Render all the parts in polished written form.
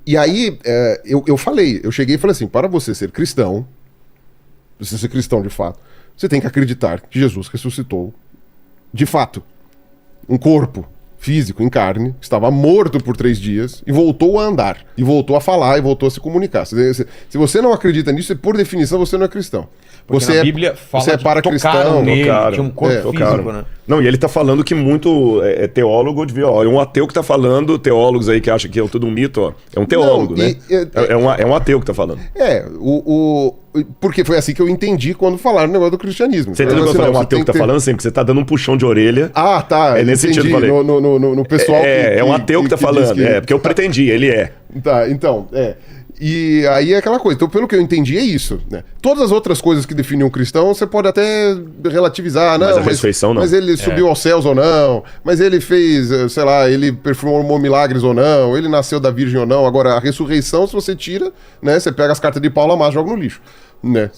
E aí, eu cheguei e falei assim, para você ser cristão de fato, você tem que acreditar que Jesus ressuscitou de fato. Um corpo físico, em carne, que estava morto por 3 dias e voltou a andar, e voltou a falar, e voltou a se comunicar. Se você não acredita nisso, por definição, você não é cristão. Porque Você na Bíblia fala você é para cristão. nele, tinha um corpo físico, né? Não, e ele tá falando que muito teólogo devia, ó, é um ateu que tá falando, teólogos aí que acham que é tudo um mito, ó, é um teólogo, né? É um ateu que tá falando. Porque foi assim que eu entendi quando falaram o negócio do cristianismo. Você entendeu quando é um ateu que tá falando assim? Porque você tá dando um puxão de orelha. Ah, tá. É nesse sentido que eu falei. No pessoal é um ateu que tá falando. Porque eu pretendi, ele é. Tá, então, E aí é aquela coisa. Então, pelo que eu entendi, é isso, né? Todas as outras coisas que definem um cristão, você pode até relativizar, não, mas a ressurreição não. Mas ele subiu aos céus ou não, mas ele fez, sei lá, ele performou milagres ou não, ele nasceu da virgem ou não. Agora, a ressurreição, se você tira, né? Você pega as cartas de Paulo, amassa e joga no lixo. Né?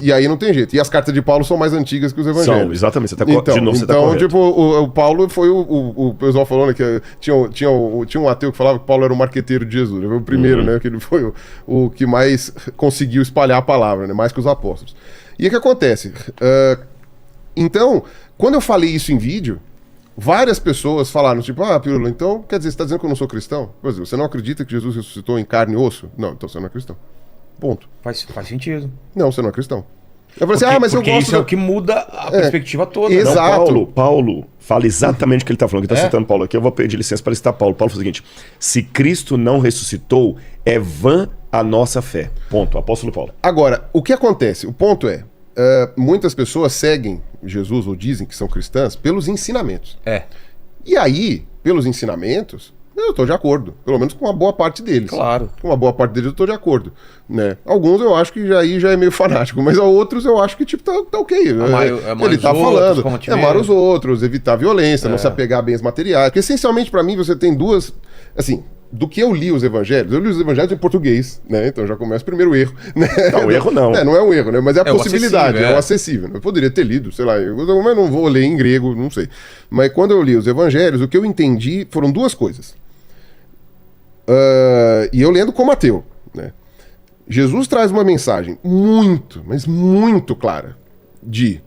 E aí não tem jeito. E as cartas de Paulo são mais antigas que os evangelhos. São, exatamente. Você tá então, tipo, o Paulo foi o pessoal falando que tinha um ateu que falava que Paulo era o marqueteiro de Jesus. Ele foi o primeiro, né? Que ele foi o que mais conseguiu espalhar a palavra, né? Mais que os apóstolos. E o que acontece? Então, quando eu falei isso em vídeo, várias pessoas falaram, tipo, Pirula, então quer dizer, você está dizendo que eu não sou cristão? Por exemplo, você não acredita que Jesus ressuscitou em carne e osso? Não, então você não é cristão. Ponto. Faz sentido. Não, você não é cristão. Eu falei assim, mas eu gosto... Isso é o que muda a perspectiva toda. Exato. Não, Paulo fala exatamente o que ele está falando. Ele está citando Paulo aqui. Eu vou pedir licença para citar Paulo. Paulo fala o seguinte: se Cristo não ressuscitou, é vã a nossa fé. Ponto. Apóstolo Paulo. Agora, o que acontece? O ponto é, muitas pessoas seguem Jesus ou dizem que são cristãs pelos ensinamentos. E aí, pelos ensinamentos... Eu estou de acordo, pelo menos com uma boa parte deles. Claro. Com uma boa parte deles eu estou de acordo. Né? Alguns eu acho que já é meio fanático, mas a outros eu acho que tipo, tá ok. Ele tá falando, amar os outros, evitar violência, não se apegar a bens materiais. Porque essencialmente para mim você tem duas... Assim, do que eu li os evangelhos em português, né? Então já começa o primeiro erro. Né? Não, erro não. Não é um erro, né? Mas é a possibilidade, acessível, é o acessível. Eu poderia ter lido, sei lá, mas não vou ler em grego, não sei. Mas quando eu li os evangelhos, o que eu entendi foram duas coisas. E eu lendo como ateu, né? Jesus traz uma mensagem muito, mas muito clara de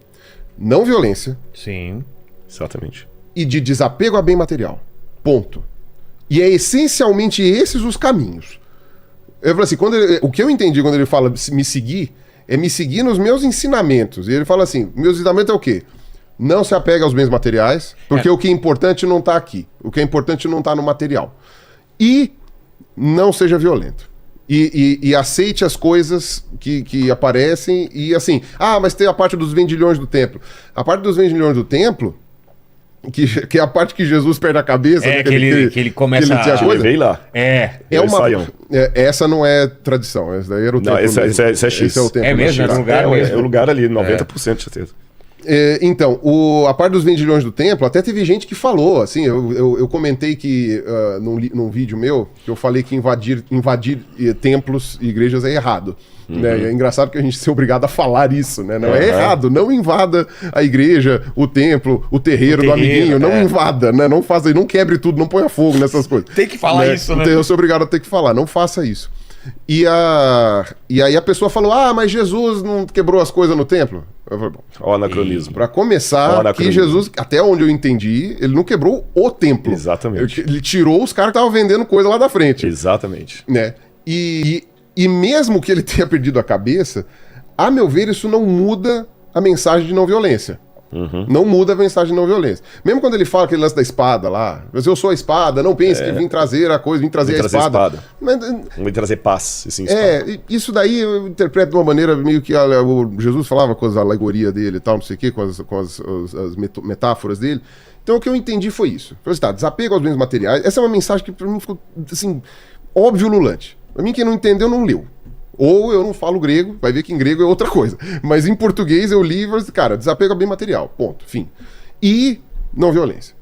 não violência. Sim. Exatamente. E de desapego a bem material. Ponto. E é essencialmente esses os caminhos. Eu falei assim, o que eu entendi quando ele fala me seguir, é me seguir nos meus ensinamentos. E ele fala assim, meus ensinamentos é o quê? Não se apega aos bens materiais, porque o que é importante não está aqui. O que é importante não está no material. E não seja violento. E aceite as coisas que aparecem e assim... mas tem a parte dos vendilhões do templo. A parte dos vendilhões do templo, que é a parte que Jesus perde a cabeça... que ele começa a... Eu levei lá. Essa não é tradição. Essa daí era o templo. Não, esse é X. Esse é o templo. É mesmo? É o lugar ali, 90% de certeza. Então, a parte dos vendilhões do templo, até teve gente que falou, assim, eu comentei que num vídeo meu, que eu falei que invadir templos e igrejas é errado. Né? É engraçado que a gente ser obrigado a falar isso, né? Não é errado, não invada a igreja, o templo, o terreiro do amiguinho, não invada, né? Não faça, não quebre tudo, não ponha fogo nessas coisas. Tem que falar isso, né? Eu sou obrigado a ter que falar, não faça isso. E aí a pessoa falou, mas Jesus não quebrou as coisas no templo? Eu falei, bom, o anacronismo. Para começar, que Jesus, até onde eu entendi, ele não quebrou o templo. Exatamente. Ele tirou os caras que estavam vendendo coisa lá da frente. Exatamente. Né? E mesmo que ele tenha perdido a cabeça, a meu ver, isso não muda a mensagem de não violência. Não muda a mensagem de não violência. Mesmo quando ele fala aquele lance da espada lá, mas eu sou a espada, não pense que vim trazer a coisa, vim trazer a espada. Vim trazer paz. Assim, isso daí eu interpreto de uma maneira meio que o Jesus falava com as alegorias dele e tal, não sei o quê, com as metáforas dele. Então o que eu entendi foi isso. Falei assim, desapego aos bens materiais. Essa é uma mensagem que pra mim ficou, assim, óbvio lulante. Pra mim, quem não entendeu, não leu. Ou eu não falo grego, vai ver que em grego é outra coisa. Mas em português eu li e falei, cara, desapego a bem material, ponto, fim. E não violência.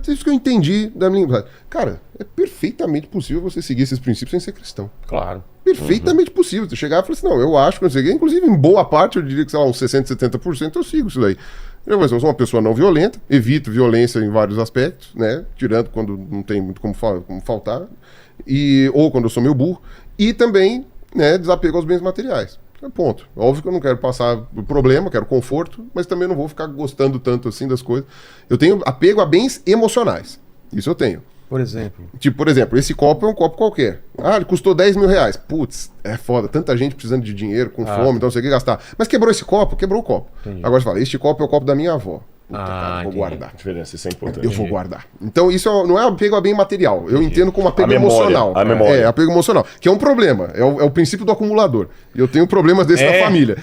Isso que eu entendi da minha linguagem. Cara, é perfeitamente possível você seguir esses princípios sem ser cristão. Claro. Perfeitamente possível. Você chegar e falar assim, não, eu acho que não sei o quê. Inclusive, em boa parte, eu diria que, sei lá, uns 60%, 70% eu sigo isso daí. Eu sou uma pessoa não violenta, evito violência em vários aspectos, né? Tirando quando não tem muito como faltar, ou quando eu sou meio burro, e também, né, desapego aos bens materiais. Ponto. Óbvio que eu não quero passar problema, quero conforto, mas também não vou ficar gostando tanto assim das coisas. Eu tenho apego a bens emocionais. Isso eu tenho. Por exemplo. Tipo, por exemplo, esse copo é um copo qualquer. Ah, ele custou 10 mil reais. Putz, é foda. Tanta gente precisando de dinheiro, com fome, então não sei o que gastar. Mas quebrou esse copo? Quebrou o copo. Entendi. Agora você fala, este copo é o copo da minha avó. Puta, cara, vou entendi. guardar. Diferença, isso é importante. Eu vou guardar. Então isso não é apego a bem material. Eu entendo como apego A memória, emocional. a memória. É, apego emocional. Que é um problema. É o princípio do acumulador. Eu tenho problemas desse na família.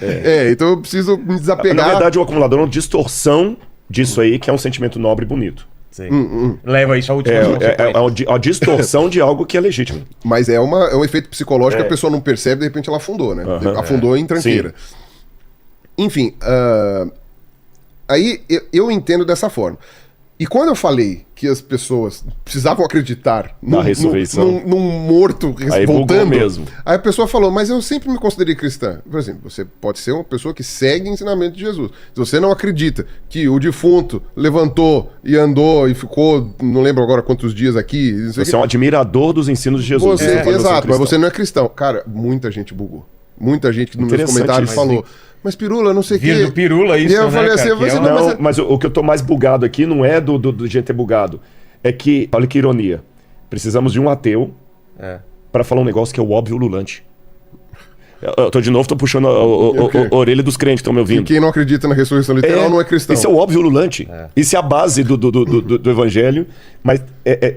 Então eu preciso me desapegar. Na verdade, o acumulador é uma distorção disso aí, que é um sentimento nobre e bonito. Sim. Leva isso à última É a distorção de algo que é legítimo. Mas é um efeito psicológico que a pessoa não percebe, de repente ela afundou, né? Afundou em tranqueira. Sim. Enfim, aí eu entendo dessa forma. E quando eu falei que as pessoas precisavam acreditar Na ressurreição. num morto Aí voltando, bugou mesmo. aí a pessoa falou, mas eu sempre me considerei cristã. Por exemplo, você pode ser uma pessoa que segue o ensinamento de Jesus. Se você não acredita que o defunto levantou e andou e ficou, não lembro agora quantos dias aqui... Você é um admirador dos ensinos de Jesus. Você, Você exato, mas você não é cristão. Cara, muita gente bugou. Muita gente que nos meus comentários falou... Mas Pirula, não sei o quê. Vira do Pirula isso, E eu né, falei assim, cara, eu falei assim, que é não, Não, mas o que eu tô mais bugado aqui não é do gente ter bugado. É que, olha que ironia. Precisamos de um ateu pra falar um negócio que é o óbvio lulante. Eu tô de novo, tô puxando a orelha dos crentes que estão me E ouvindo. quem não acredita na ressurreição literal não é cristão. Isso é o óbvio lulante. Isso é a base do evangelho. Mas,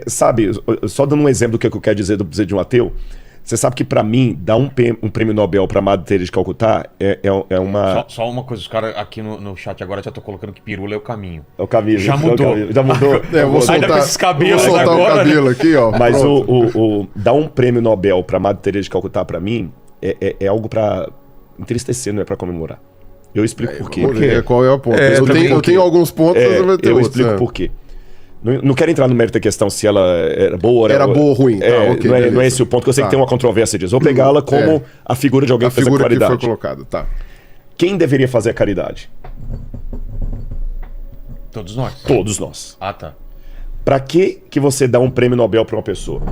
sabe, só dando um exemplo do que eu quero dizer de um ateu, você sabe que pra mim, dar um prêmio Nobel pra Madre Teresa de Calcutá é uma... Só uma coisa, os caras aqui no chat agora já estão colocando que Pirula é o caminho. É o caminho. Já mudou. Já mudou. Eu vou Ainda com soltar, esses cabelos vou soltar agora, o cabelo aqui, ó. Mas Pronto. dar um prêmio Nobel pra Madre Teresa de Calcutá pra mim é algo pra entristecer, não é pra comemorar. Eu explico por quê. Vamos ver qual é o ponto. Eu tenho alguns pontos, É, você vai ter eu outros, explico né? por quê. Não quero entrar no mérito da questão se ela era boa Era boa ou ruim. Tá, ok, não é beleza. esse o ponto, que eu sei Tá. que tem uma controvérsia disso. Vou pegá-la como a figura de alguém A que fez a figura que caridade. foi colocada, tá. Quem deveria fazer a caridade? Todos nós. Todos nós. Ah, tá. Pra que você dá um prêmio Nobel pra uma pessoa?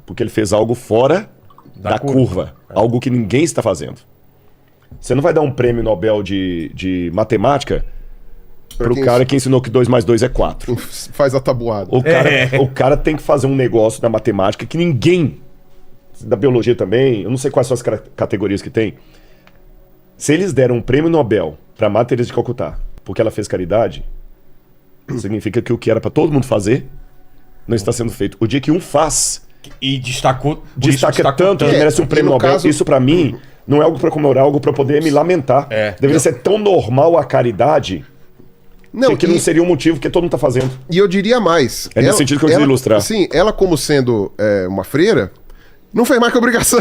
Porque ele fez algo fora da curva. Algo que ninguém está fazendo. Você não vai dar um prêmio Nobel de matemática pro quem cara que ensinou que 2 mais 2 é 4. Faz a tabuada. O cara tem que fazer um negócio da matemática que ninguém, da biologia também, eu não sei quais são as categorias que tem. Se eles deram um prêmio Nobel pra Madre Teresa de Calcutá porque ela fez caridade, significa que o que era pra todo mundo fazer não está sendo feito. O dia que um faz, E destacou destaca tanto que É, merece um e prêmio no Nobel, caso- isso pra mim não é algo pra comemorar, é algo pra poder me lamentar. Deveria ser tão normal a caridade Não, que não seria um motivo que todo mundo tá fazendo. E eu diria mais. É nesse sentido que eu quis ilustrar. Sim, ela como sendo uma freira, não fez mais que obrigação.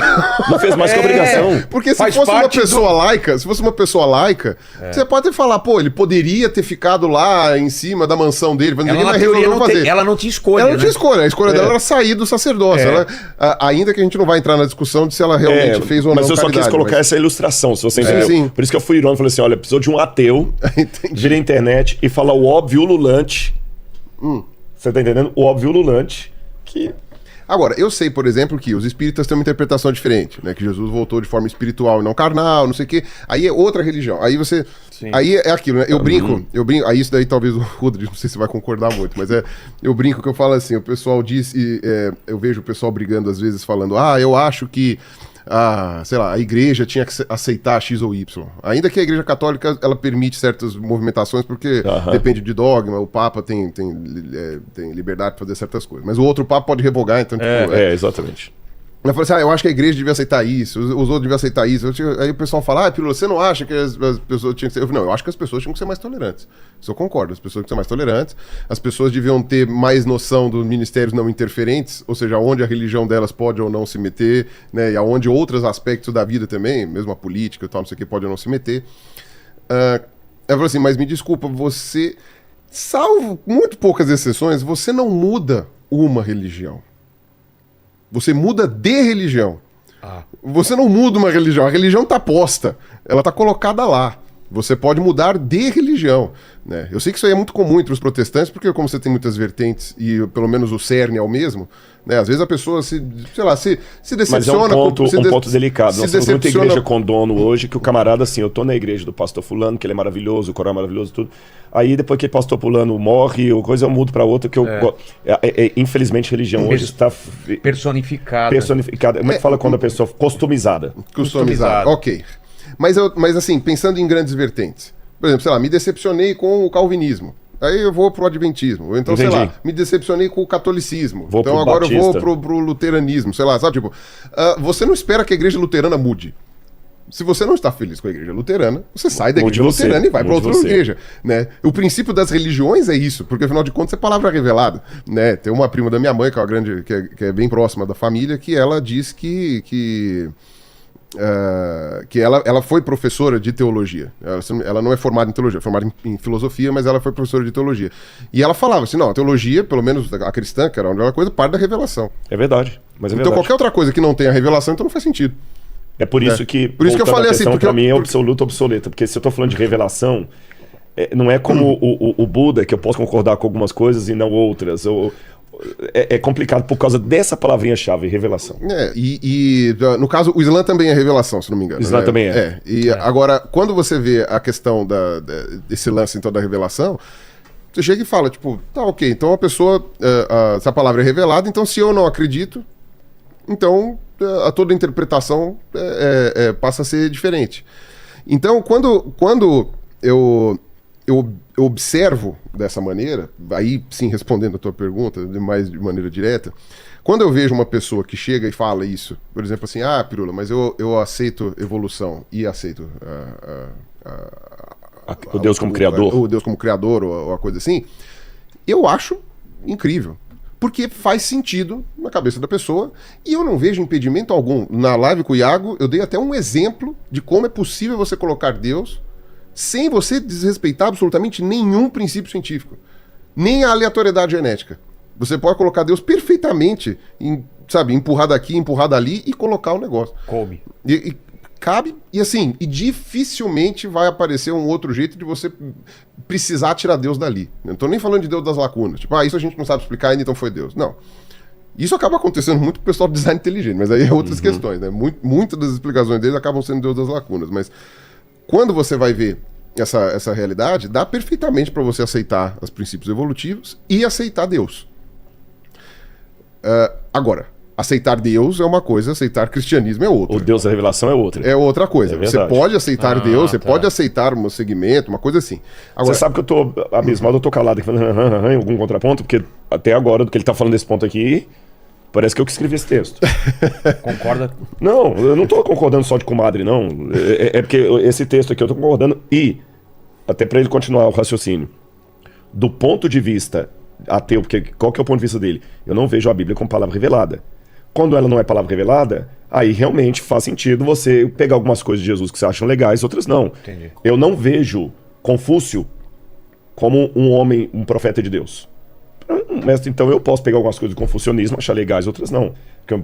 Não fez mais que obrigação. Porque se Faz fosse uma parte pessoa laica, você pode até falar, pô, ele poderia ter ficado lá em cima da mansão dele, mas ninguém Ela, na mais teoria, resolveu fazer. ela não tinha escolha. Ela não né? tinha escolha, a escolha dela era sair do sacerdócio. É. Ainda que a gente não vai entrar na discussão de se ela realmente fez ou não mas eu só quis caridade, colocar mas- essa ilustração, se você entendeu. sim. Por isso que eu fui irônico e falei assim, olha, precisou de um ateu Entendi. vir à internet e falar o óbvio ululante. Você tá entendendo? O óbvio ululante que... Agora, eu sei, por exemplo, que os espíritas têm uma interpretação diferente, né? Que Jesus voltou de forma espiritual e não carnal, não sei o quê. Aí é outra religião. Aí você... Sim. Aí é aquilo, né? Eu brinco. Aí isso daí talvez o Rodrigo, não sei se vai concordar muito, mas eu brinco que eu falo assim, o pessoal diz, eu vejo o pessoal brigando às vezes falando, eu acho que sei lá, a igreja tinha que aceitar X ou Y. Ainda que a igreja católica, ela permite certas movimentações, porque depende de dogma, o Papa tem liberdade para fazer certas coisas. Mas o outro Papa pode revogar, então, tipo... exatamente. Eu falei assim, eu acho que a igreja devia aceitar isso, os outros deviam aceitar isso. Aí o pessoal fala, Pirula, você não acha que as pessoas tinham que ser... Não, eu acho que as pessoas tinham que ser mais tolerantes. Isso eu concordo, as pessoas tinham que ser mais tolerantes, as pessoas deviam ter mais noção dos ministérios não interferentes, ou seja, onde a religião delas pode ou não se meter, né, e aonde outros aspectos da vida também, mesmo a política e tal, não sei o que, pode ou não se meter. Eu falei assim, mas me desculpa, você, salvo muito poucas exceções, você não muda uma religião. Você muda de religião. Você não muda uma religião. A religião tá posta. Ela tá colocada lá. Você pode mudar de religião, né? Eu sei que isso aí é muito comum entre os protestantes, porque como você tem muitas vertentes e pelo menos o cerne é o mesmo, né? Às vezes a pessoa se decepciona... Mas é um ponto delicado. Nós temos muita igreja com dono hoje, que o camarada, assim, eu tô na igreja do pastor fulano, que ele é maravilhoso, o coral é maravilhoso, tudo. Aí depois que o pastor fulano morre, ou coisa, eu mudo pra outra, que eu... infelizmente, a religião hoje está... Personificada. Como é que fala quando a pessoa... Customizada. Ok. Mas assim, pensando em grandes vertentes. Por exemplo, sei lá, me decepcionei com o calvinismo. Aí eu vou pro adventismo. Ou então, Entendi. sei lá, me decepcionei com o catolicismo. Vou então pro agora batista. eu vou pro luteranismo. Sei lá, sabe? Tipo, você não espera que a igreja luterana mude. Se você não está feliz com a igreja luterana, você sai da igreja luterana e vai para outra igreja, né? O princípio das religiões é isso, porque afinal de contas é palavra revelada, né? Tem uma prima da minha mãe, que é uma grande, que é bem próxima da família, que ela diz que ela foi professora de teologia. Ela não é formada em teologia, é formada em filosofia, mas ela foi professora de teologia. E ela falava assim, não, a teologia, pelo menos a cristã, que era uma coisa, parte da revelação. É verdade, mas é então verdade. qualquer outra coisa que não tenha revelação, então não faz sentido. É por isso que... Por isso que eu falei assim, porque pra mim é absoluta obsoleta, porque se eu tô falando de revelação, não é como o Buda, que eu posso concordar com algumas coisas e não outras, é complicado por causa dessa palavrinha-chave, revelação. No caso, o Islã também é revelação, se não me engano. O Islã também é. Agora, quando você vê a questão desse lance então da revelação, você chega e fala, tipo, tá, ok, então a pessoa, essa palavra é revelada, então se eu não acredito, então a toda interpretação passa a ser diferente. Então, quando eu observo dessa maneira, aí sim respondendo a tua pergunta, de maneira direta, quando eu vejo uma pessoa que chega e fala isso, por exemplo assim, Pirula, mas eu aceito evolução e aceito o Deus como criador. O Deus como criador ou a coisa assim, eu acho incrível. Porque faz sentido na cabeça da pessoa e eu não vejo impedimento algum. Na live com o Iago, eu dei até um exemplo de como é possível você colocar Deus sem você desrespeitar absolutamente nenhum princípio científico, nem a aleatoriedade genética. Você pode colocar Deus perfeitamente, empurrar daqui, empurrar dali e colocar o negócio. Coube. E cabe, e dificilmente vai aparecer um outro jeito de você precisar tirar Deus dali. Não tô nem falando de Deus das lacunas. Tipo, isso a gente não sabe explicar ainda, então foi Deus. Não. Isso acaba acontecendo muito com o pessoal do design inteligente, mas aí é outras questões, né? Muitas das explicações deles acabam sendo Deus das lacunas, mas quando você vai ver essa realidade, dá perfeitamente para você aceitar os princípios evolutivos e aceitar Deus. Agora, aceitar Deus é uma coisa, aceitar cristianismo é outra. O Deus da revelação é outra. É outra coisa. Você pode aceitar Deus, você tá. pode aceitar um segmento, uma coisa assim. Agora, você sabe que eu tô abismado, eu tô calado aqui falando algum contraponto, porque até agora, do que ele tá falando desse ponto aqui, parece que eu que escrevi esse texto. Concorda? Não, eu não tô concordando só de comadre, não. É porque esse texto aqui eu tô concordando e, até para ele continuar o raciocínio, do ponto de vista ateu, porque qual que é o ponto de vista dele? Eu não vejo a Bíblia como palavra revelada. Quando ela não é palavra revelada, aí realmente faz sentido você pegar algumas coisas de Jesus que você acham legais, outras não. Entendi. Eu não vejo Confúcio como um homem, um profeta de Deus. Mestre, então eu posso pegar algumas coisas do confucionismo, achar legais, outras não. Porque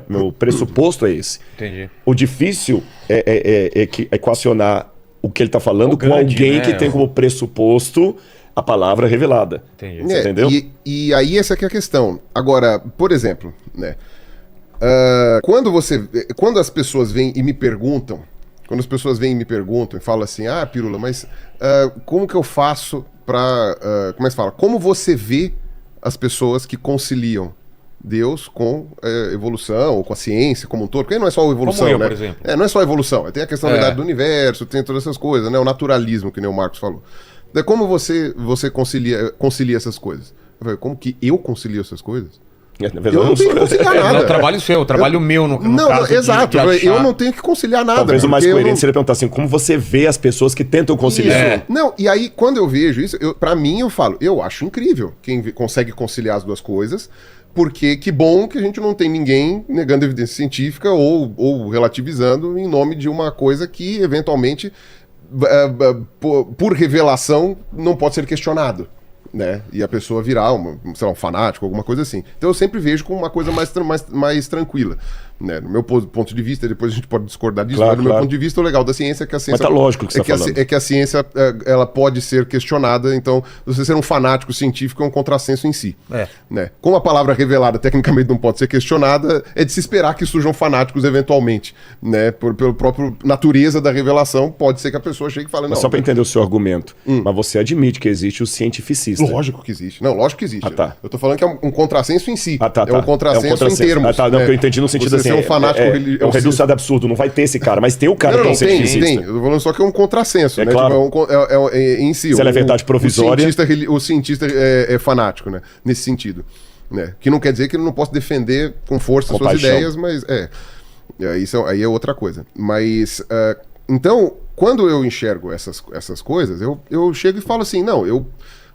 meu pressuposto é esse. Entendi. O difícil é equacionar o que ele está falando com alguém que tem como pressuposto a palavra revelada. Entendi. Você entendeu? E aí essa aqui é a questão. Agora, por exemplo, né? Quando as pessoas vêm e me perguntam, e falam assim, Pirula, mas como que eu faço pra... como é que se fala? Como você vê as pessoas que conciliam Deus com evolução, ou com a ciência como um todo? Porque não é só a evolução, como eu, né? por exemplo. Não é só a evolução. Tem a questão da verdade do universo, tem todas essas coisas, né? O naturalismo, que nem o Marcos falou. Como você concilia essas coisas? Eu falei, como que eu concilio essas coisas? Eu não tenho que conciliar nada. Não é o trabalho seu, o trabalho meu, no caso exato. de achar... Eu não tenho que conciliar nada. Talvez o mais coerente seria perguntar assim, como você vê as pessoas que tentam conciliar? Não, e aí, quando eu vejo isso, pra mim eu falo, eu acho incrível quem consegue conciliar as duas coisas, porque que bom que a gente não tem ninguém negando evidência científica ou relativizando em nome de uma coisa que, eventualmente, por revelação, não pode ser questionado. né? E a pessoa virar sei lá, um fanático, alguma coisa assim. Então eu sempre vejo como uma coisa mais tranquila. Né? No meu ponto de vista, depois a gente pode discordar disso, Claro, mas no meu claro. ponto de vista, o legal da ciência é que a ciência... Mas tá lógico o que você tá falando. É que a ciência, ela pode ser questionada, então você ser um fanático científico é um contrassenso em si. Né? Como a palavra revelada tecnicamente não pode ser questionada, é de se esperar que surjam fanáticos eventualmente, né? Pelo próprio natureza da revelação, pode ser que a pessoa chegue e fale... Mas só para entender o seu argumento, mas você admite que existe o cientificista. Lógico que existe. Não, lógico que existe. Ah, tá. Eu tô falando que é um contrassenso em si. Tá. É um contrassenso em termos. Não, porque eu entendi no sentido você assim. ser um fanático É um redução de absurdo, não vai ter esse cara, mas tem o cara que é um cientificista. tem. Eu tô falando só que é um contrassenso, né? Claro. Tipo, em si. Se ela é verdade provisória... O cientista é fanático, né? Nesse sentido. Né? Que não quer dizer que ele não possa defender com força suas ideias, mas aí é outra coisa. Mas, então, quando eu enxergo essas coisas, eu chego e falo assim,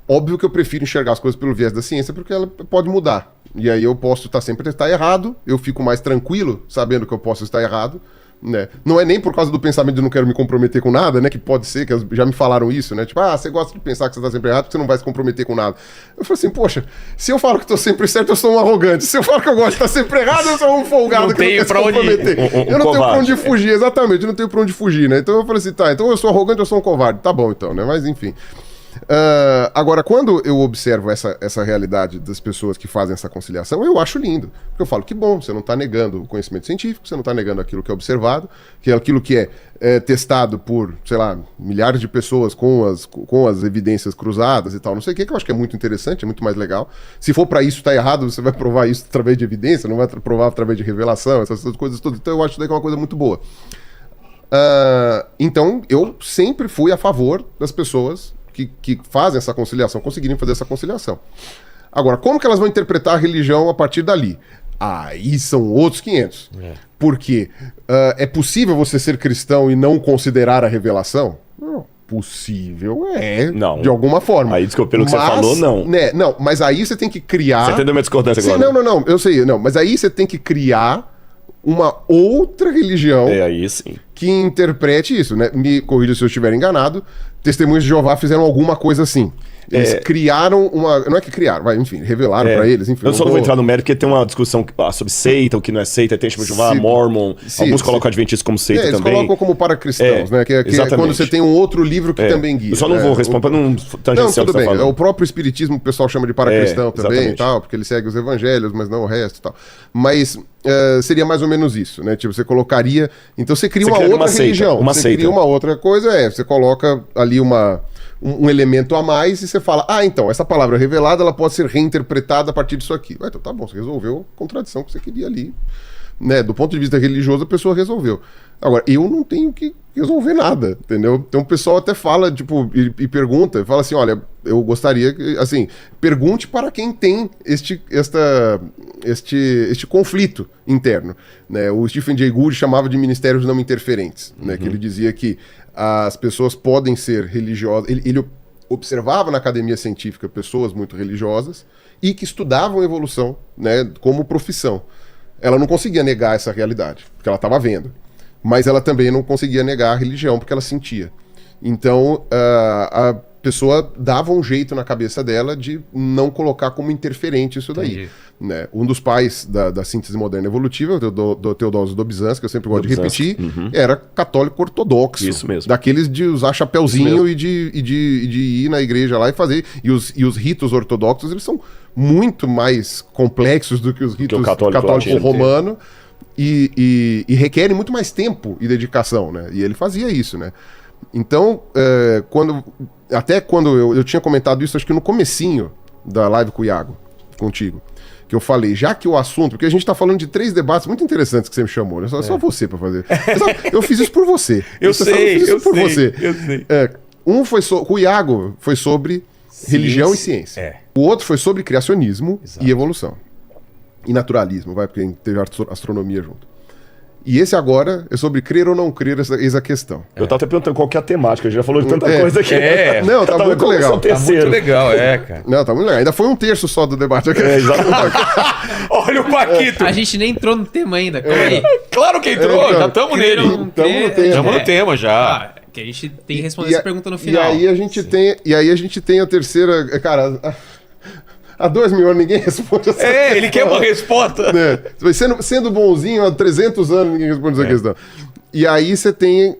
óbvio que eu prefiro enxergar as coisas pelo viés da ciência, porque ela pode mudar. E aí eu posso sempre estar errado, eu fico mais tranquilo sabendo que eu posso estar errado, né? Não é nem por causa do pensamento de não quero me comprometer com nada, né? Que pode ser, que já me falaram isso, né? Tipo, você gosta de pensar que você está sempre errado, porque você não vai se comprometer com nada. Eu falei assim, poxa, se eu falo que estou sempre certo, eu sou um arrogante. Se eu falo que eu gosto de estar sempre errado, eu sou um folgado que não quer se comprometer. Eu não tenho pra onde fugir, exatamente, eu não tenho pra onde fugir, né? Então eu falei assim, então eu sou arrogante, eu sou um covarde. Tá bom, então, né? Mas enfim... agora, quando eu observo essa realidade das pessoas que fazem essa conciliação, eu acho lindo. Porque eu falo que bom, você não está negando o conhecimento científico, você não está negando aquilo que é observado, que é aquilo que é testado por, sei lá, milhares de pessoas com as evidências cruzadas e tal, não sei o que eu acho que é muito interessante, é muito mais legal. Se for para isso, está errado, você vai provar isso através de evidência, não vai provar através de revelação, essas coisas todas. Então eu acho que é uma coisa muito boa. Então, eu sempre fui a favor das pessoas que fazem essa conciliação, conseguirem fazer essa conciliação. Agora, como que elas vão interpretar a religião a partir dali? Aí são outros 500. Porque é possível você ser cristão e não considerar a revelação? Não. Possível não. De alguma forma. Aí, desculpa, pelo que você falou, não. Né, não, mas aí você tem que criar... Você entendeu minha discordância agora? Não, eu sei, mas aí você tem que criar uma outra religião aí sim. que interprete isso, né? Me corrija se eu estiver enganado, Testemunhas de Jeová fizeram alguma coisa assim. Eles criaram uma... Não é que criaram, enfim, revelaram pra eles, enfim. Eu só não vou entrar no mérito, porque tem uma discussão sobre seita, o que não é seita, tem Testemunhas de Jeová, Mormon, alguns colocam Adventistas como seita eles também. Colocam como para cristãos, né? Que é quando você tem um outro livro que também guia. Eu só não vou responder para não tangenciar tudo bem. O próprio espiritismo o pessoal chama de para-cristão também e tal, porque ele segue os evangelhos, mas não o resto e tal. Mas seria mais ou menos isso, né? Tipo, você colocaria... Então você cria uma outra religião. Você cria uma outra coisa, você coloca ali um elemento a mais e você fala, então, essa palavra revelada, ela pode ser reinterpretada a partir disso aqui. Então tá bom, você resolveu a contradição que você queria ali. Né? Do ponto de vista religioso, a pessoa resolveu. Agora, eu não tenho que resolver nada, entendeu? Então o pessoal até fala, tipo, e pergunta, fala assim, olha, eu gostaria que, assim, pergunte para quem tem este conflito interno, né? O Stephen Jay Gould chamava de ministérios não interferentes, né? Que ele dizia que as pessoas podem ser religiosas, ele observava na academia científica pessoas muito religiosas e que estudavam evolução, né, como profissão. Ela não conseguia negar essa realidade, porque ela estava vendo. Mas ela também não conseguia negar a religião, porque ela sentia. Então, a pessoa dava um jeito na cabeça dela de não colocar como interferente isso daí. Né? Um dos pais da síntese moderna evolutiva, do Teodósio Dobzhansky, que eu sempre gosto de repetir, era católico ortodoxo. Isso mesmo. Daqueles de usar chapéuzinho e de ir na igreja lá e fazer. E os ritos ortodoxos, eles são muito mais complexos do que os ritos católico romano. E requerem muito mais tempo e dedicação, né? E ele fazia isso, né? Então, até quando eu tinha comentado isso, acho que no comecinho da live com o Iago, contigo, que eu falei, já que o assunto, porque a gente tá falando de 3 debates muito interessantes que você me chamou, né? Só você pra fazer. Eu fiz isso por você. Eu sei. Um foi o Iago foi sobre religião e ciência. O outro foi sobre criacionismo e evolução. E naturalismo, porque teve astronomia junto. E esse agora é sobre crer ou não crer, eis a questão. Eu tava até perguntando qual que é a temática, a gente já falou de tanta coisa aqui. Não, tá muito legal. Tá muito legal, cara. Não, tá muito legal. Ainda foi 1/3 só do debate aqui. Exatamente. Olha o Paquito. A gente nem entrou no tema ainda, calma aí. Claro que entrou, já estamos nele. Estamos no tema. Estamos no tema já. Que a gente tem que responder essa pergunta no final. E aí a gente tem a terceira... Cara, há 2 mil anos ninguém responde essa questão. Ele quer uma resposta. Né? Sendo bonzinho, há 300 anos ninguém responde essa questão. E aí você tem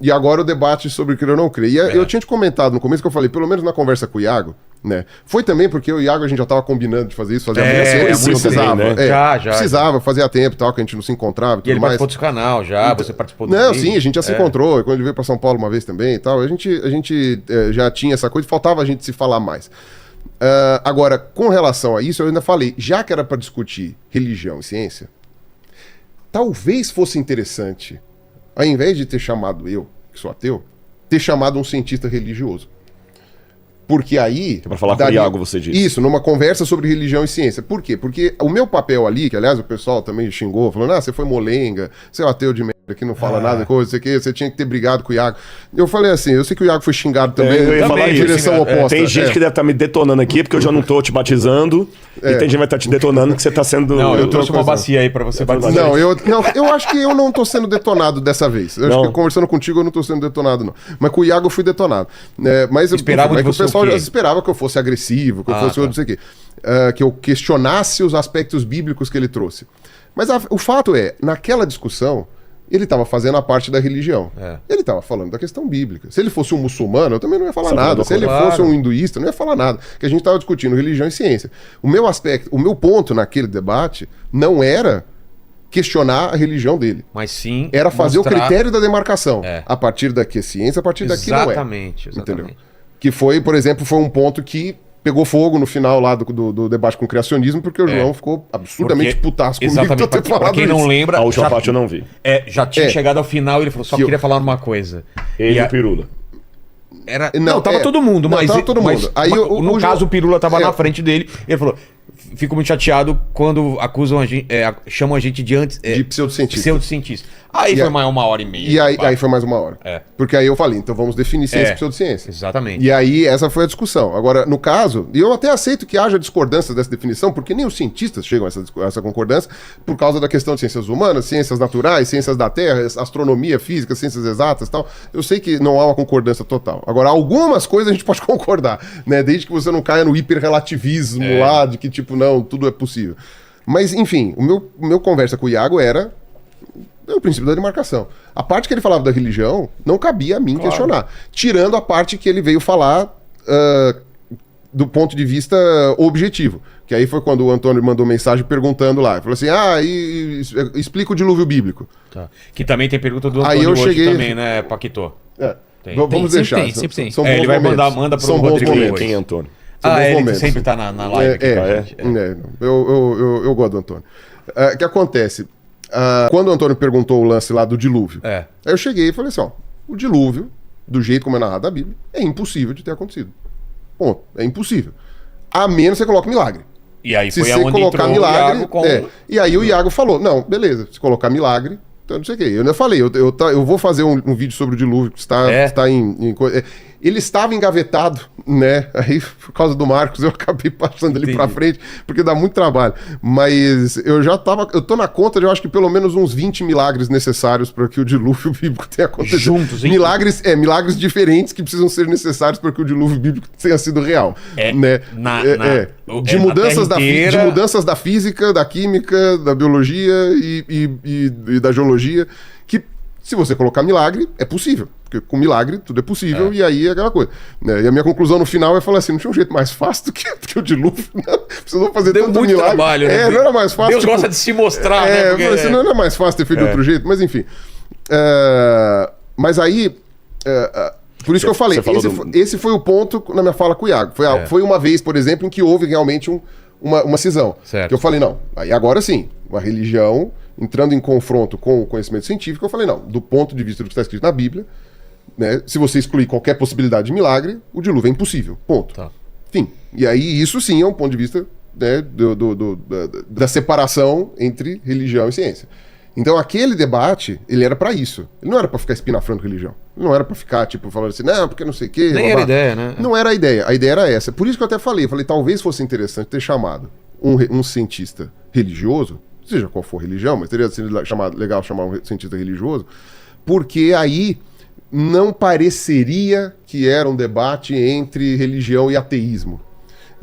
e agora o debate sobre crer ou não crer. E eu tinha te comentado no começo que eu falei, pelo menos na conversa com o Iago, né? Foi também porque eu e o Iago a gente já tava combinando de fazer isso, fazia muito tempo, precisava. Bem, né? Já. Precisava, fazia tempo e tal, que a gente não se encontrava e E tudo ele mais. participou do canal já, você participou do Não, vídeo. sim, a gente já se encontrou. Quando ele veio pra São Paulo uma vez também e tal, a gente já tinha essa coisa, faltava a gente se falar mais. Agora, com relação a isso, eu ainda falei, já que era pra discutir religião e ciência, talvez fosse interessante, ao invés de ter chamado eu, que sou ateu, ter chamado um cientista religioso. Porque aí... Pra falar com o Iago, você disse. Isso, numa conversa sobre religião e ciência. Por quê? Porque o meu papel ali, que aliás o pessoal também xingou, falando, você foi molenga, você é um ateu de merda que não fala nada, coisa, você tinha que ter brigado com o Iago. Eu falei assim, eu sei que o Iago foi xingado também, eu ia falar em isso. direção oposta. Tem gente que deve estar me detonando aqui, porque eu já não tô te batizando, e tem gente que vai estar te detonando que você tá sendo... Não, eu trouxe uma bacia aí pra você batizar. Não, eu acho que eu não tô sendo detonado dessa vez. Eu acho que conversando contigo eu não tô sendo detonado, não. Mas com o Iago eu fui detonado. Mas Esperava que o pessoal o quê? esperava que eu fosse agressivo, que eu fosse não sei o quê. Que eu questionasse os aspectos bíblicos que ele trouxe. Mas o fato é, naquela discussão, ele estava fazendo a parte da religião. Ele estava falando da questão bíblica. Se ele fosse um muçulmano, eu também não ia falar nada. Se ele fosse um hinduísta, eu não ia falar nada. Porque a gente estava discutindo religião e ciência. O meu ponto naquele debate não era questionar a religião dele. Mas sim... Era fazer o critério da demarcação. É. A partir daqui é ciência, a partir daqui não é. Exatamente. Entendeu? Que foi, por exemplo, foi um ponto que pegou fogo no final lá do debate com o criacionismo, porque o João ficou absurdamente putaço comigo Exatamente. por ter Pra falado quem não isso. lembra... A última parte eu não vi. Já tinha chegado ao final e ele falou, só queria falar uma coisa. Ele e o Pirula. Não, tava todo mundo, mas... Tava todo mundo. Aí no caso, o Pirula tava na frente dele, ele falou... Fico muito chateado quando acusam a gente, chamam a gente de pseudocientista. Aí foi mais 1h30. E aí foi mais 1 hora. Porque aí eu falei, então vamos definir ciência e pseudociência. Exatamente. E aí essa foi a discussão. Agora, no caso, e eu até aceito que haja discordância dessa definição, porque nem os cientistas chegam a essa concordância, por causa da questão de ciências humanas, ciências naturais, ciências da Terra, astronomia, física, ciências exatas e tal. Eu sei que não há uma concordância total. Agora, algumas coisas a gente pode concordar, né? Desde que você não caia no hiperrelativismo lá, de que tipo, não, tudo é possível. Mas, enfim, o meu conversa com o Iago era o princípio da demarcação. A parte que ele falava da religião não cabia a mim questionar. Tirando a parte que ele veio falar do ponto de vista objetivo. Que aí foi quando o Antônio mandou mensagem perguntando lá. Ele falou assim, explica o dilúvio bíblico. Tá. Que também tem pergunta do Antônio aí eu hoje cheguei... também, né, Paquito? Vamos deixar. Sempre tem. São ele vai mandar pro São bons Rodrigo momentos. Quem é Antônio? Ele que sempre tá na live aqui. Eu gosto do Antônio. O que acontece? Quando o Antônio perguntou o lance lá do dilúvio, aí eu cheguei e falei assim, o dilúvio, do jeito como é narrado na Bíblia, é impossível de ter acontecido. Ponto. É impossível. A menos que você coloque milagre. E aí Se foi você aonde colocar entrou milagre... o Iago com... E aí o Iago falou, não, beleza, se colocar milagre, então não sei o quê. Eu ainda falei, eu vou fazer um vídeo sobre o dilúvio que está em ele estava engavetado, né? Aí, por causa do Marcos, eu acabei passando ele pra frente, porque dá muito trabalho. Mas eu tô na conta de, eu acho que pelo menos uns 20 milagres necessários para que o dilúvio bíblico tenha acontecido. Juntos, hein? Milagres diferentes que precisam ser necessários para que o dilúvio bíblico tenha sido real. Né? De mudanças da física, da química, da biologia e da geologia, que se você colocar milagre, é possível. Porque com milagre tudo é possível e aí é aquela coisa. E a minha conclusão no final é falar assim, não tinha um jeito mais fácil do que o dilúvio. Não, precisou fazer Deu tanto muito milagre. Trabalho, né? Não era mais fácil. Deus gosta de se mostrar, né? Porque... Assim, não era mais fácil ter feito de outro jeito, mas enfim. Mas aí... por isso que eu falei, esse foi o ponto na minha fala com o Iago. Foi uma vez, por exemplo, em que houve realmente uma cisão. Certo. Que eu falei, não, aí agora sim, a religião entrando em confronto com o conhecimento científico, eu falei, não, do ponto de vista do que está escrito na Bíblia, né, se você excluir qualquer possibilidade de milagre, o dilúvio é impossível, ponto. Tá. Enfim, e aí isso sim é um ponto de vista, né, da separação entre religião e ciência. Então aquele debate, ele era pra isso. Ele não era pra ficar espinafrando religião. Ele não era pra ficar, tipo, falando assim, não, porque não sei o quê. Nem era a ideia, né? Não era a ideia. A ideia era essa. Por isso que eu até falei, talvez fosse interessante ter chamado um cientista religioso, seja qual for a religião, mas teria sido legal chamar um cientista religioso, porque aí não pareceria que era um debate entre religião e ateísmo.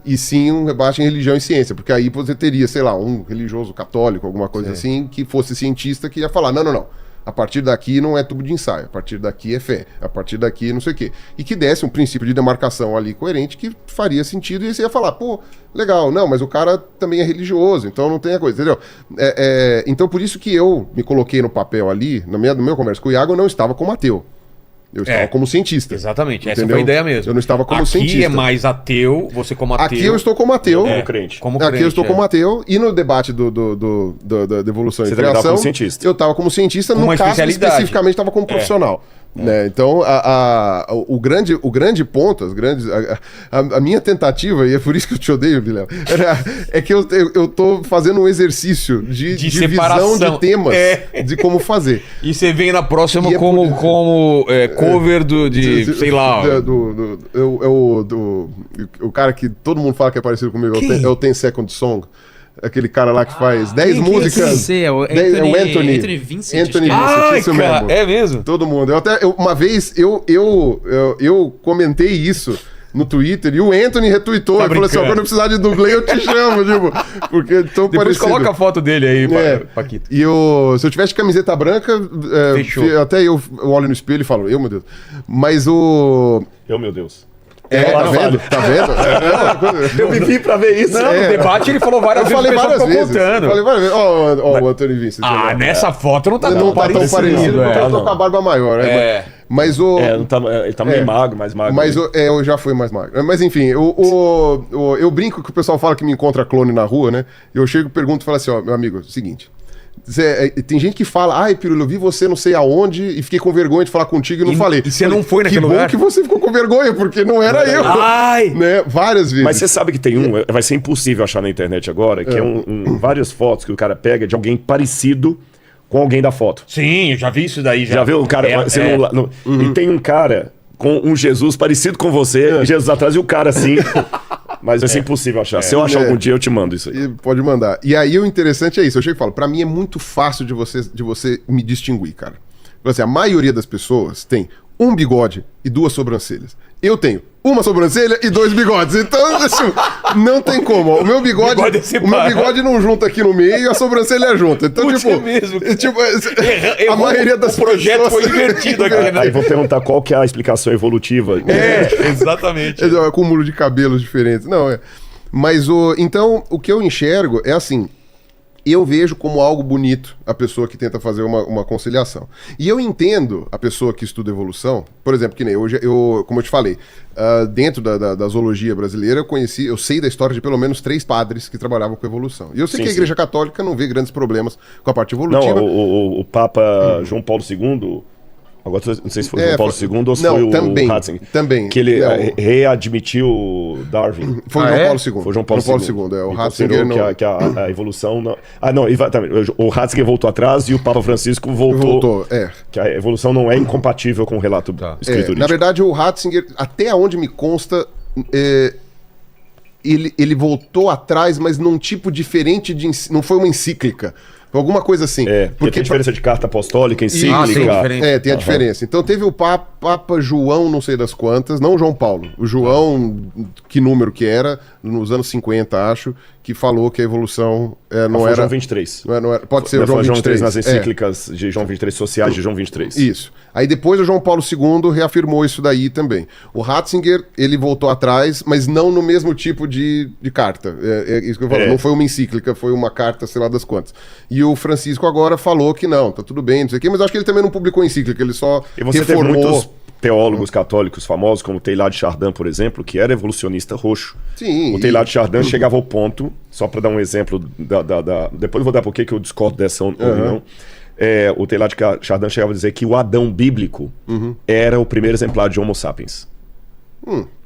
E sim um debate em religião e ciência, porque aí você teria, sei lá, um religioso católico, alguma coisa assim, que fosse cientista, que ia falar, não. A partir daqui não é tubo de ensaio, a partir daqui é fé, a partir daqui não sei o quê. E que desse um princípio de demarcação ali coerente que faria sentido, e aí você ia falar, pô, legal, não, mas o cara também é religioso, então não tem a coisa, entendeu? Então por isso que eu me coloquei no papel ali, no meu conversa com o Iago, eu não estava como ateu. Eu estava como cientista. Exatamente, entendeu? essa foi a ideia mesmo. Eu não estava como cientista. Aqui é mais ateu, você como ateu. Aqui eu estou como ateu. Como crente. Aqui eu estou como ateu. E no debate da evolução e criação, como cientista. eu estava como cientista. No caso, especificamente, estava como profissional. Né? Então, o grande ponto, a minha tentativa, e é por isso que eu te odeio, Vilela, é que eu tô fazendo um exercício de divisão de temas, de como fazer. E você vem na próxima como cover sei lá... O cara que todo mundo fala que é parecido comigo, é o 10 Second Song. Aquele cara lá que faz 10 músicas. É o Anthony Vincent. Isso mesmo. É mesmo? Todo mundo. Uma vez eu comentei isso no Twitter e o Anthony retweetou e falou assim: quando eu precisar de dublê, eu te chamo, tipo, porque é tão depois parecido. Coloca a foto dele aí, Paquito. E se eu tivesse camiseta branca, até eu olho no espelho e falo, meu Deus. Mas meu Deus. Tá vendo? Tá vendo? Eu vivi pra ver isso. Não, no debate ele falou várias vezes. Eu falei várias vezes. Ó, o Antônio Vincent. Nessa foto não tá tão parecido. Porque eu tô com a barba maior, né? Mas ele tá meio magro, mais magro. Mas eu já fui mais magro. Mas enfim, eu brinco que o pessoal fala que me encontra clone na rua, né? Eu chego e pergunto e falo assim, meu amigo, seguinte... tem gente que fala, Pirulho, eu vi você não sei aonde e fiquei com vergonha de falar contigo e não falei. E você não foi naquele lugar? Que bom que você ficou com vergonha, porque não era eu. Né? Várias vezes. Mas você sabe que tem vai ser impossível achar na internet agora, que é várias fotos que o cara pega de alguém parecido com alguém da foto. Sim, eu já vi isso daí. Já viu o cara? E tem um cara com um Jesus parecido com você, Jesus atrás e o cara assim... Mas vai ser impossível achar. Se eu achar algum dia, eu te mando isso aí. Pode mandar. E aí o interessante é isso. Eu chego e falo, pra mim é muito fácil de você me distinguir, cara. Assim, a maioria das pessoas tem um bigode e 2 sobrancelhas. Eu tenho uma sobrancelha e 2 bigodes. Então, assim, não tem como. O meu bigode não junta aqui no meio e a sobrancelha junta. Então, a maioria das pessoas... O projeto foi invertido aqui, né? Aí vou perguntar qual que é a explicação evolutiva. Exatamente. É um acúmulo de cabelos diferentes. Não, Mas então, o que eu enxergo é assim... Eu vejo como algo bonito a pessoa que tenta fazer uma conciliação. E eu entendo a pessoa que estuda evolução, por exemplo, que nem hoje, como eu te falei, dentro da zoologia brasileira, eu sei da história de pelo menos 3 padres que trabalhavam com evolução. E eu sei que a Igreja Católica não vê grandes problemas com a parte evolutiva. Não, o Papa João Paulo II... Agora não sei se foi o João Paulo II ou se foi o Ratzinger. Também. Que ele readmitiu Darwin. Foi o João Paulo II. Foi o João Paulo II. O Ratzinger não... que a evolução... Não... o Ratzinger voltou atrás e o Papa Francisco voltou. Que a evolução não é incompatível com o relato escriturístico. Na verdade, o Ratzinger, até onde me consta... Ele voltou atrás, mas num tipo diferente de... Não foi uma encíclica. Alguma coisa assim. Porque tem a diferença de carta apostólica, encíclica. Tem a diferença. Então teve o Papa João, não sei das quantas, não João Paulo. O João, que número que era, nos anos 50, acho, que falou que a evolução não era... João 23. Não era, pode ser o João 23. Nas encíclicas de João 23, sociais de João 23. Isso. Aí depois o João Paulo II reafirmou isso daí também. O Ratzinger, ele voltou atrás, mas não no mesmo tipo de carta. É isso que eu falo. Não foi uma encíclica, foi uma carta, sei lá das quantas. E o Francisco agora falou que não, tá tudo bem, não sei o quê, mas acho que ele também não publicou encíclica, ele só reformou... Tem muitos teólogos católicos famosos, como o Teilhard de Chardin, por exemplo, que era evolucionista roxo. Sim. O Teilhard de Chardin chegava ao ponto, só para dar um exemplo, depois eu vou dar por que eu discordo dessa opinião. O Teilhard de Chardin chegava a dizer que o Adão bíblico era o primeiro exemplar de Homo sapiens.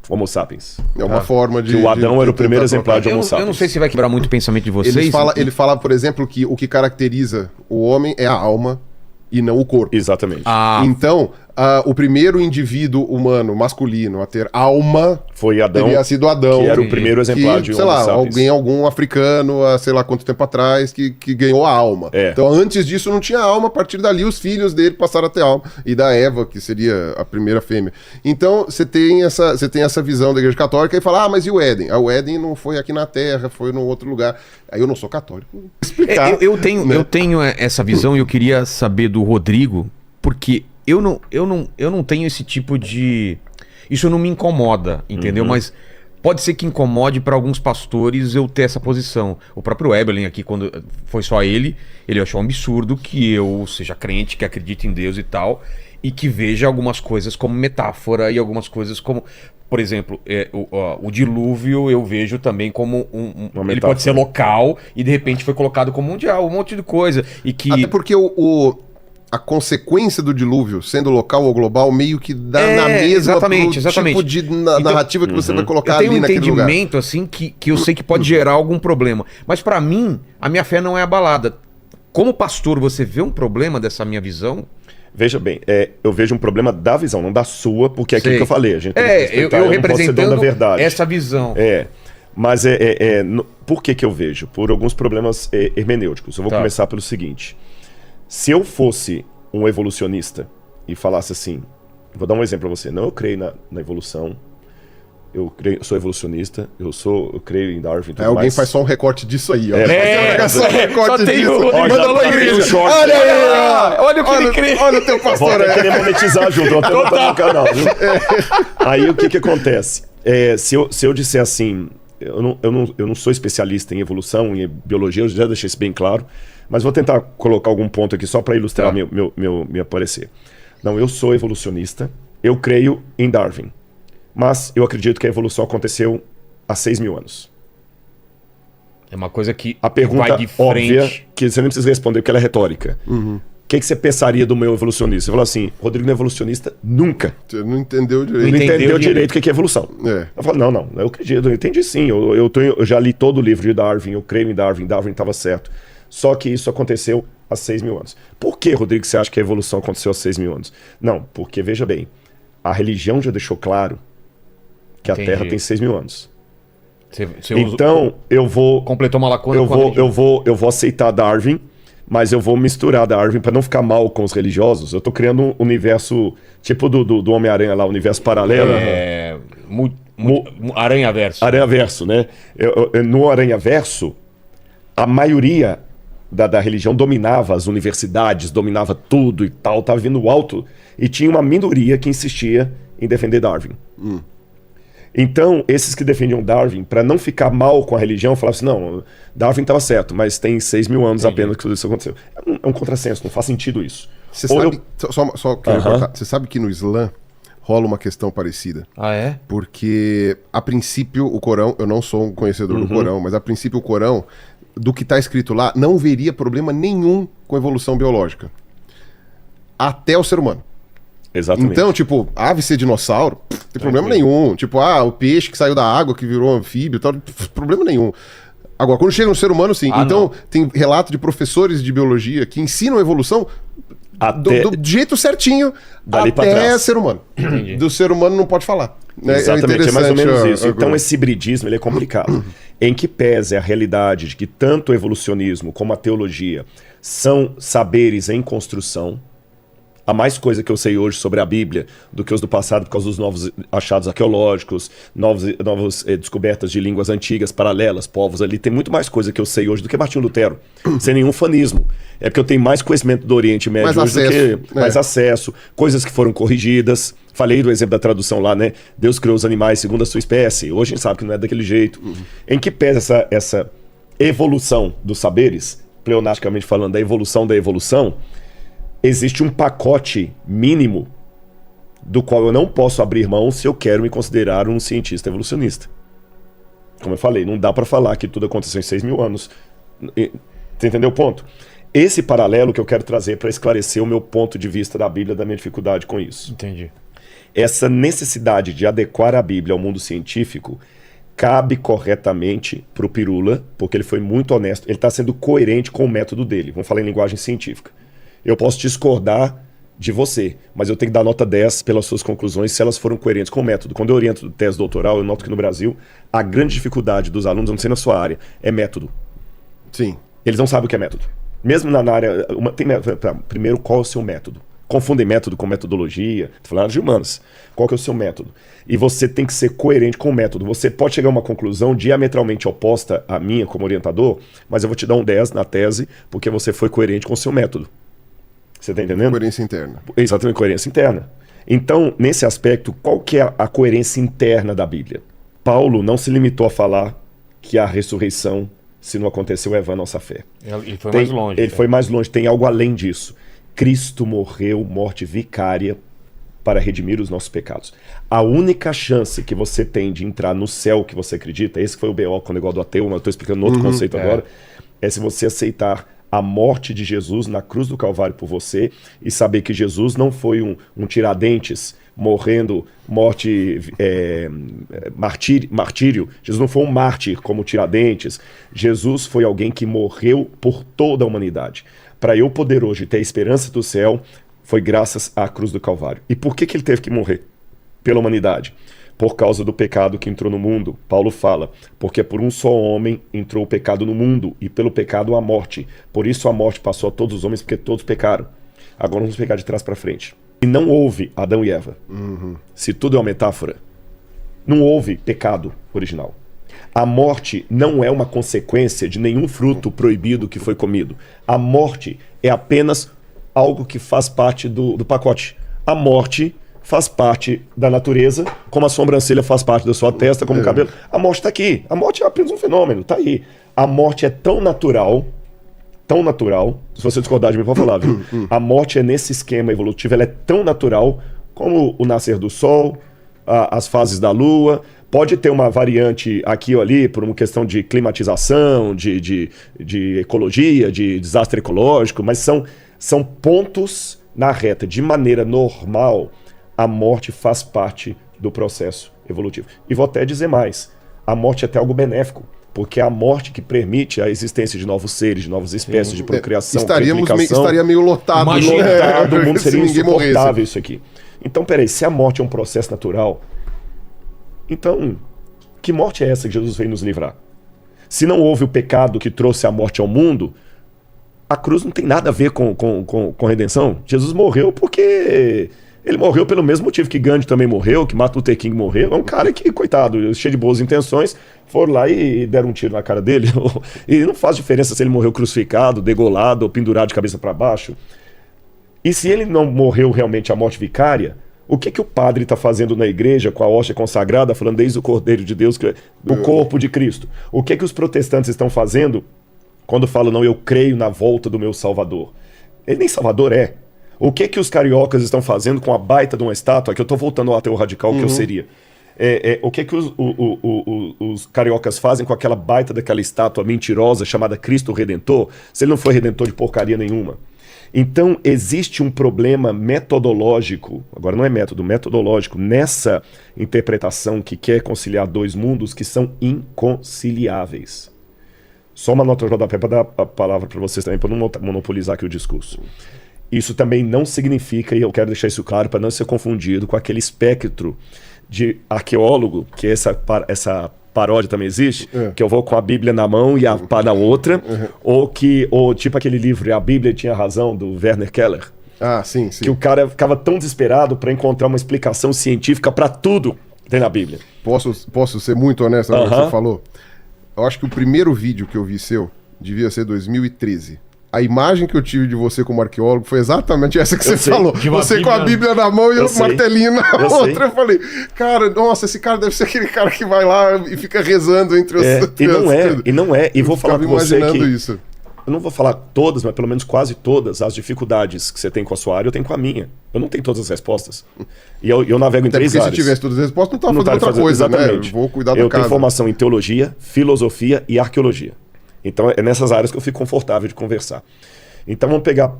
Homo sapiens. É uma forma de... Que o Adão era o primeiro exemplar de Homo sapiens. Eu não sei se vai quebrar muito o pensamento de vocês. Ele fala, por exemplo, que o que caracteriza o homem é a alma e não o corpo. Exatamente. Então, o primeiro indivíduo humano masculino a ter alma foi Adão, teria sido Adão. Que era o primeiro exemplar de sei lá, algum africano, há sei lá quanto tempo atrás, que ganhou a alma. Então, antes disso não tinha alma, a partir dali os filhos dele passaram a ter alma. E da Eva, que seria a primeira fêmea. Então, você tem essa visão da Igreja Católica e fala, mas e o Éden? O Éden não foi aqui na Terra, foi num outro lugar. Aí eu não sou católico. Explicar, eu tenho essa visão e eu queria saber do Rodrigo, porque eu não tenho esse tipo de... Isso não me incomoda, entendeu? Mas pode ser que incomode para alguns pastores eu ter essa posição. O próprio Eberlin aqui, quando foi só ele achou um absurdo que eu seja crente, que acredite em Deus e tal, e que veja algumas coisas como metáfora e algumas coisas como... Por exemplo, o dilúvio eu vejo também como ele pode ser local e de repente foi colocado como mundial, um monte de coisa. E que... Até porque a consequência do dilúvio, sendo local ou global, meio que dá na mesma exatamente. tipo de narrativa que você vai colocar ali naquele lugar. Eu tenho um entendimento assim que eu sei que pode gerar algum problema. Mas para mim, a minha fé não é abalada. Como pastor, você vê um problema dessa minha visão? Veja bem, eu vejo um problema da visão, não da sua, porque é aquilo que eu falei. A gente eu representando essa visão. Mas por que eu vejo? Por alguns problemas hermenêuticos. Eu vou começar pelo seguinte. Se eu fosse um evolucionista e falasse assim, vou dar um exemplo para você, não, eu creio na evolução, eu sou evolucionista, eu creio em Darwin e tudo alguém mais. faz só um recorte disso aí, ó. Só um recorte disso. Olha aí, olha o que ele crê. Olha o teu pastor. Vou até querer monetizar junto, vou até botar no canal. Viu? Aí o que acontece? Se eu disser assim, eu não sou especialista em evolução, em biologia, eu já deixei isso bem claro, mas vou tentar colocar algum ponto aqui só para ilustrar meu parecer. Não, eu sou evolucionista, eu creio em Darwin, mas eu acredito que a evolução aconteceu há 6 mil anos. É uma coisa que a pergunta vai de frente. Óbvia, que você nem precisa responder porque ela é retórica. O que você pensaria do meu evolucionista? Você falou assim, Rodrigo não é evolucionista nunca. Você não entendeu direito. Não entendeu direito o que é evolução. Eu falo, não, eu acredito, eu entendi sim. Eu já li todo o livro de Darwin, eu creio em Darwin estava certo. Só que isso aconteceu há 6 mil anos. Por que, Rodrigo, você acha que a evolução aconteceu há 6 mil anos? Não, porque, veja bem, a religião já deixou claro que a Terra tem 6 mil anos. Então, eu vou... Completou uma lacuna eu vou aceitar Darwin, mas eu vou misturar Darwin para não ficar mal com os religiosos. Eu tô criando um universo tipo do Homem-Aranha lá, universo paralelo. Aranha-verso. Aranha-verso, né? No Aranha-verso, a maioria da religião dominava as universidades, dominava tudo e tal, tava vindo alto, e tinha uma minoria que insistia em defender Darwin. Então, esses que defendiam Darwin, para não ficar mal com a religião, falavam assim, não, Darwin estava certo, mas tem 6 mil anos apenas que tudo isso aconteceu. É um contrassenso, não faz sentido isso. Você sabe, você sabe que no Islã rola uma questão parecida. Ah, é? Porque, a princípio, o Corão, eu não sou um conhecedor do Corão, mas a princípio o Corão, do que está escrito lá, não veria problema nenhum com evolução biológica. Até o ser humano. Exatamente. Então, tipo, ave ser dinossauro, não tem problema nenhum. Tipo, o peixe que saiu da água, que virou anfíbio e tal, problema nenhum. Agora, quando chega no ser humano, sim. Então, tem relato de professores de biologia que ensinam a evolução do jeito certinho até ser humano. Entendi. Do ser humano não pode falar. Exatamente, é mais ou menos isso. Então, esse hibridismo ele é complicado. Em que pese a realidade de que tanto o evolucionismo como a teologia são saberes em construção. Há mais coisa que eu sei hoje sobre a Bíblia do que os do passado por causa dos novos achados arqueológicos, novas descobertas de línguas antigas, paralelas, povos ali. Tem muito mais coisa que eu sei hoje do que Martinho Lutero, sem nenhum fanismo. É porque eu tenho mais conhecimento do Oriente Médio hoje do que mais acesso, coisas que foram corrigidas. Falei do exemplo da tradução lá, né? Deus criou os animais segundo a sua espécie. Hoje a gente sabe que não é daquele jeito. Em que pesa essa evolução dos saberes, pleonasticamente falando, da evolução, existe um pacote mínimo do qual eu não posso abrir mão se eu quero me considerar um cientista evolucionista. Como eu falei, não dá para falar que tudo aconteceu em 6 mil anos. Você entendeu o ponto? Esse paralelo que eu quero trazer para esclarecer o meu ponto de vista da Bíblia, da minha dificuldade com isso. Entendi. Essa necessidade de adequar a Bíblia ao mundo científico cabe corretamente para o Pirula, porque ele foi muito honesto. Ele está sendo coerente com o método dele. Vamos falar em linguagem científica. Eu posso discordar de você, mas eu tenho que dar nota 10 pelas suas conclusões se elas foram coerentes com o método. Quando eu oriento tese doutoral, eu noto que no Brasil a grande dificuldade dos alunos, não sei na sua área, é método. Sim. Eles não sabem o que é método. Mesmo na área... Primeiro, qual é o seu método? Confundem método com metodologia. Estou falando de humanas. Qual que é o seu método? E você tem que ser coerente com o método. Você pode chegar a uma conclusão diametralmente oposta à minha como orientador, mas eu vou te dar um 10 na tese porque você foi coerente com o seu método. Você está entendendo? Coerência interna. Exatamente, coerência interna. Então, nesse aspecto, qual que é a coerência interna da Bíblia? Paulo não se limitou a falar que a ressurreição, se não aconteceu, é vã nossa fé. Ele foi mais longe. Ele foi mais longe, tem algo além disso. Cristo morreu morte vicária para redimir os nossos pecados. A única chance que você tem de entrar no céu que você acredita, esse foi o BO com o negócio do ateu, mas eu estou explicando outro conceito agora, é se você aceitar a morte de Jesus na cruz do Calvário por você e saber que Jesus não foi um Tiradentes morrendo, martírio. Jesus não foi um mártir como Tiradentes. Jesus foi alguém que morreu por toda a humanidade. Para eu poder hoje ter a esperança do céu, foi graças à cruz do Calvário. E por que ele teve que morrer pela humanidade? Por causa do pecado que entrou no mundo. Paulo fala, porque por um só homem entrou o pecado no mundo, e pelo pecado a morte. Por isso a morte passou a todos os homens, porque todos pecaram. Agora vamos pegar de trás para frente. E não houve Adão e Eva. Se tudo é uma metáfora, não houve pecado original. A morte não é uma consequência de nenhum fruto proibido que foi comido. A morte é apenas algo que faz parte do pacote. A morte faz parte da natureza, como a sobrancelha faz parte da sua testa, como o cabelo. A morte está aqui. A morte é apenas um fenômeno, está aí. A morte é tão natural, se você discordar de mim, pode falar, viu? A morte é nesse esquema evolutivo, ela é tão natural como o nascer do sol, as fases da lua. Pode ter uma variante aqui ou ali por uma questão de climatização, de ecologia, de desastre ecológico, mas são pontos na reta. De maneira normal, a morte faz parte do processo evolutivo. E vou até dizer mais, a morte é até algo benéfico, porque é a morte que permite a existência de novos seres, de novas espécies, de procriação, estaria meio lotado. O mundo seria ninguém insuportável morresse. isso aqui. Então, peraí, se a morte é um processo natural, então, que morte é essa que Jesus veio nos livrar? Se não houve o pecado que trouxe a morte ao mundo, a cruz não tem nada a ver com redenção. Jesus morreu porque ele morreu pelo mesmo motivo que Gandhi também morreu, que Martin Luther King morreu. É um cara que, coitado, cheio de boas intenções, foram lá e deram um tiro na cara dele. E não faz diferença se ele morreu crucificado, degolado ou pendurado de cabeça para baixo. E se ele não morreu realmente a morte vicária, o que o padre está fazendo na igreja com a hóstia consagrada, falando desde o Cordeiro de Deus, o corpo de Cristo? O que os protestantes estão fazendo quando falam, não, eu creio na volta do meu Salvador? Ele nem Salvador é. O que os cariocas estão fazendo com a baita de uma estátua, que eu estou voltando ao ateu radical que eu seria. O que os cariocas fazem com aquela baita daquela estátua mentirosa chamada Cristo Redentor, se ele não foi redentor de porcaria nenhuma? Então, existe um problema metodológico, agora não é método, metodológico, nessa interpretação que quer conciliar dois mundos que são inconciliáveis. Só uma nota de rodapé para dar a palavra para vocês também, para não monopolizar aqui o discurso. Isso também não significa, e eu quero deixar isso claro para não ser confundido com aquele espectro de arqueólogo, que essa paródia também existe, que eu vou com a Bíblia na mão e a pá na outra, ou tipo aquele livro A Bíblia Tinha Razão, do Werner Keller. Ah, sim. Que o cara ficava tão desesperado para encontrar uma explicação científica para tudo que tem na Bíblia. Posso ser muito honesto no que você falou? Eu acho que o primeiro vídeo que eu vi seu devia ser 2013. A imagem que eu tive de você como arqueólogo foi exatamente essa que você falou. Você com a Bíblia na mão e o martelinho na outra. Eu falei, cara, nossa, esse cara deve ser aquele cara que vai lá e fica rezando entre os... E não é. E vou falar com você que... isso. Eu não vou falar todas, mas pelo menos quase todas as dificuldades que você tem com a sua área, eu tenho com a minha. Eu não tenho todas as respostas. E eu navego em três áreas. Porque se tivesse todas as respostas, não estava fazendo outra coisa, exatamente. Né? Vou cuidar da casa. Eu tenho formação em teologia, filosofia e arqueologia. Então é nessas áreas que eu fico confortável de conversar. Então vamos pegar,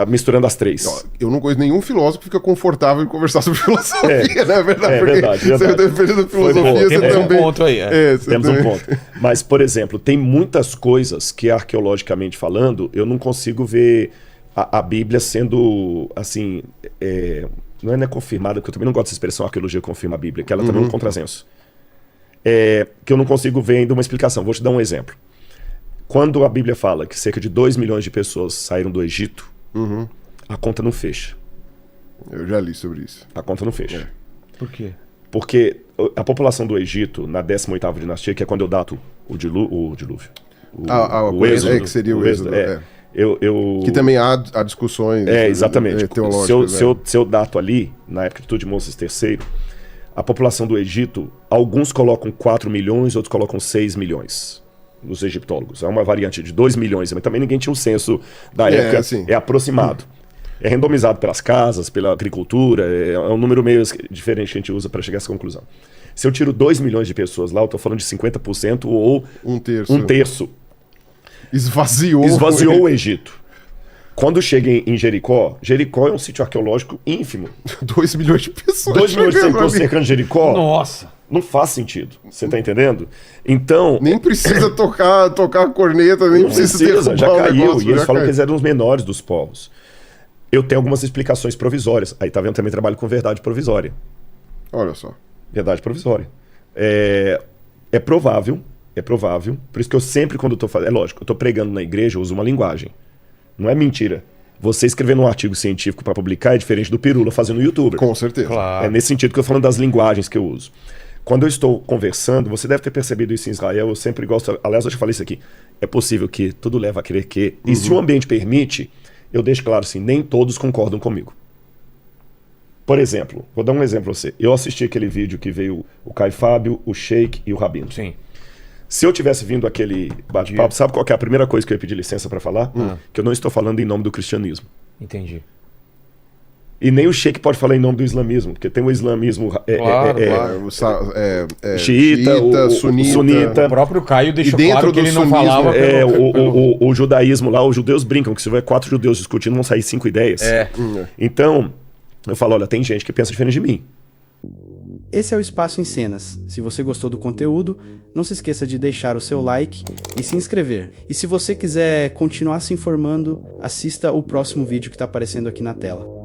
misturando as três. Eu não conheço nenhum filósofo que fica confortável em conversar sobre filosofia, né? É verdade. É verdade. Você defendendo filosofia, você também... um ponto aí. Temos um ponto. Mas, por exemplo, tem muitas coisas que, arqueologicamente falando, eu não consigo ver a Bíblia sendo, assim, não é confirmada, porque eu também não gosto dessa expressão, arqueologia confirma a Bíblia, que ela também é um contrassenso. Que eu não consigo ver ainda uma explicação. Vou te dar um exemplo. Quando a Bíblia fala que cerca de 2 milhões de pessoas saíram do Egito, a conta não fecha. Eu já li sobre isso. A conta não fecha. Por quê? Porque a população do Egito, na 18ª dinastia, que é quando eu dato o dilúvio. O êxodo. Que seria o êxodo. Que também há discussões exatamente. teológicas. Se eu dato ali, na época de Tutmoses III, a população do Egito, alguns colocam 4 milhões, outros colocam 6 milhões. Nos egiptólogos. É uma variante de 2 milhões, mas também ninguém tinha um censo da época. Assim. É aproximado. É randomizado pelas casas, pela agricultura, é um número meio diferente que a gente usa para chegar a essa conclusão. Se eu tiro 2 milhões de pessoas lá, eu estou falando de 50% ou um terço. Esvaziou o Egito. Quando chega em Jericó, Jericó é um sítio arqueológico ínfimo. 2 milhões de pessoas. 2 milhões de pessoas cercando Jericó. Nossa! Não faz sentido. Você tá entendendo? Então... Nem precisa tocar a corneta, nem precisa já caiu. E eles falam que eles eram os menores dos povos. Eu tenho algumas explicações provisórias. Aí tá vendo, também trabalho com verdade provisória. Olha só. Verdade provisória. É provável, por isso que eu sempre, quando eu tô fazendo... É lógico, eu tô pregando na igreja, eu uso uma linguagem. Não é mentira. Você escrevendo um artigo científico para publicar é diferente do Pirula fazendo no YouTube. Com certeza. Claro. É nesse sentido que eu tô falando das linguagens que eu uso. Quando eu estou conversando, você deve ter percebido isso em Israel, eu sempre gosto... Aliás, eu já falei isso aqui. É possível que tudo leva a crer que... E se o ambiente permite, eu deixo claro assim, nem todos concordam comigo. Por exemplo, vou dar um exemplo para você. Eu assisti aquele vídeo que veio o Caio Fábio, o Sheik e o Rabino. Sim. Se eu tivesse vindo aquele bate-papo, sabe qual que é a primeira coisa que eu ia pedir licença para falar? Que eu não estou falando em nome do cristianismo. Entendi. E nem o Sheik pode falar em nome do islamismo, porque tem o islamismo xiita, sunita. O próprio Caio deixou dentro claro que ele não sunismo, falava... O judaísmo lá, os judeus brincam que se tiver 4 judeus discutindo, vão sair 5 ideias. Então, eu falo, olha, tem gente que pensa diferente de mim. Esse é o Espaço em Cenas. Se você gostou do conteúdo, não se esqueça de deixar o seu like e se inscrever. E se você quiser continuar se informando, assista o próximo vídeo que está aparecendo aqui na tela.